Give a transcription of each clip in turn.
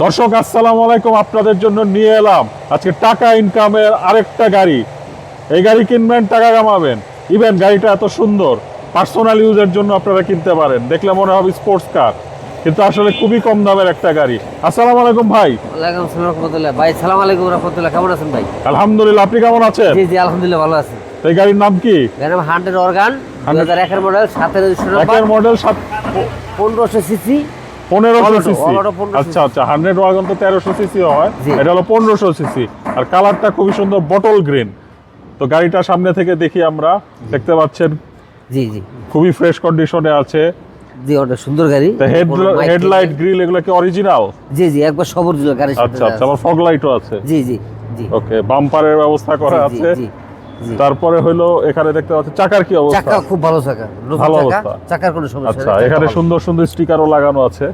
দর্শক আসসালামু আলাইকুম, আপনাদের জন্য নিয়ে এলাম আজকে টাকা ইনকামের আরেকটা গাড়ি। এই গাড়ি কিনবেন, টাকা কামাবেন। ইভেন গাড়িটা এত সুন্দর, পার্সোনাল ইউজের জন্য আপনারা কিনতে পারেন। দেখলে মনে হবে স্পোর্টস কার, কিন্তু আসলে খুবই কম দামের একটা গাড়ি। আসসালামু আলাইকুম ভাই। ওয়ালাইকুম আসসালাম রাহমাতুল্লাহ। ভাই সালাম আলাইকুম রাহমাতুল্লাহ, কেমন আছেন ভাই? আলহামদুলিল্লাহ, আপনি কেমন আছেন? জি জি আলহামদুলিল্লাহ ভালো আছি। তো এই গাড়ির নাম কি? গাড়ির নাম 100 অর্গান, 2001 এর মডেল, 7 এর রেজিস্ট্রেশন নাম্বার, একের মডেল 1500 সিসি। 1500 সিসি। অলরেডি 1500 আচ্ছা আচ্ছা, 100 ওয়াগন তো 1300 সিসি হয়, জি। এটা হলো 1500 সিসি। আর কালারটা খুবই সুন্দর, বটল গ্রিন। তো গাড়িটা সামনে থেকে দেখি আমরা, দেখতে পাচ্ছেন জি জি খুবই ফ্রেশ কন্ডিশনে আছে। জি অনেক সুন্দর গাড়ি। হেডলাইট গ্রিল এগুলো কি অরিজিনাল? জি জি একবার সবুজ গাড়ির সাথে। আচ্ছা আচ্ছা, আবার ফগ লাইটও আছে। জি জি জি ওকে, বাম্পারের ব্যবস্থা করা আছে। জি জি। তারপরে হলো এখানে দেখতে পাচ্ছি চাকার কি অবস্থা? চাকা খুব ভালো চাকা, নতুন ভালো চাকা, অবস্থা। চাকার কোনো সমস্যা আচ্ছা, নেই। এখানে সুন্দর সুন্দর স্টিকারও লাগানো আছে।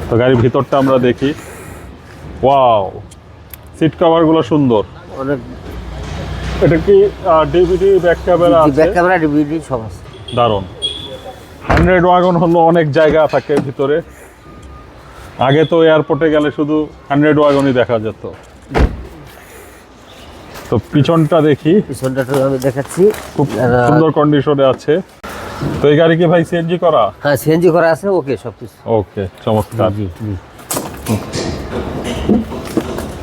তো গাড়ির ভিতরটা আমরা দেখি। ওয়াও, সিট কভার গুলো সুন্দর। অনেক এটা কি ডিভিডি ব্যাক ক্যামেরা আছে? ব্যাক ক্যামেরা, ডিভিডি সব আছে। দারুণ। 100 ওয়াগন হলো অনেক জায়গা থাকে ভিতরে। আগে তো এয়ারপোর্টে গেলে শুধু 100 ওয়াগনই দেখা যেত। তো পিছনটা দেখি, পিছনটা একটু আমি দেখাচ্ছি। খুব সুন্দর কন্ডিশনে আছে। তো এই গাড়ি কি ভাই সিএনজি করা? হ্যাঁ সিএনজি করা আছে, ওকে সবকিছু। ওকে, চমৎকার। জি জি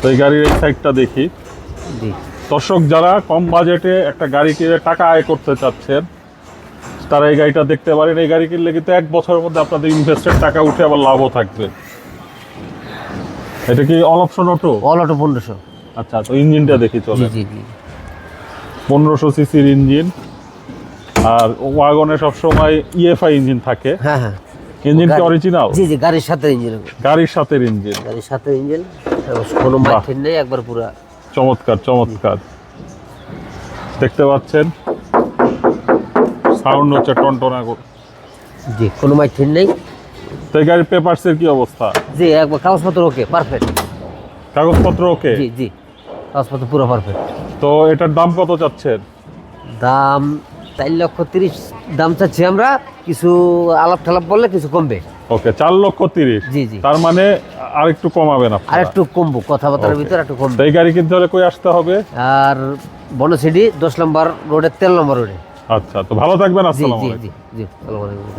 তো এই গাড়ির এই সাইডটা দেখি। জি দর্শক যারা কম বাজেটে একটা গাড়ি কিনে টাকা আয় করতে চাচ্ছেন, তারা এই গাড়িটা দেখতে পারেন। এই গাড়ি কিনলে কিন্তু 1 বছরের মধ্যে আপনাদের ইনভেস্টেড টাকা উঠে আবার লাভও থাকবে। এটা কি all option auto? All auto 1500। আচ্ছা, তো ইঞ্জিনটা দেখি জি চলে। জি জি 1500 সিসির ইঞ্জিন। আর ওয়াগনে সবসময় ইএফআই ইঞ্জিন থাকে। হ্যাঁ হ্যাঁ ইঞ্জিন কি অরিজিনাল? জি জি গাড়ির সাথে ইঞ্জিন, গাড়ির সাথে ইঞ্জিন। গাড়ির সাথে ইঞ্জিন, কোনো মাইথেন নেই, একবার পুরো চমৎকার চমৎকার। দেখতে পাচ্ছেন সাউন্ড হচ্ছে টনটনা করে। জি কোনো মাইথেন নেই। তো এই গাড়ির পেপারসের কি অবস্থা? জি একবার কাগজপত্র ওকে পারফেক্ট। কাগজপত্র ওকে? জি জি কাগজপত্র পুরো পারফেক্ট। তো এটার দাম কত চাচ্ছেন? দাম 4,30,000 দাম চাচ্ছি আমরা, কিছু আলাপ ঠালাপ বললে কিছু কমবে। ওকে, 4,30,000। জি জি তার মানে আরেকটু কমাবেন আর আপনারা? একটু কমবো, কথাবার্তার Okay. ভিতরে একটু তো কমবে। এই গাড়ি কিনতে হলে কই আসতে হবে? আর বনসিডি 10 নম্বর রোডে, 13 নম্বর রোডে। আচ্ছা, তো ভালো থাকবেন। জি আসসালামু জি আলাইকুম। জি জি আসসালামু আলাইকুম।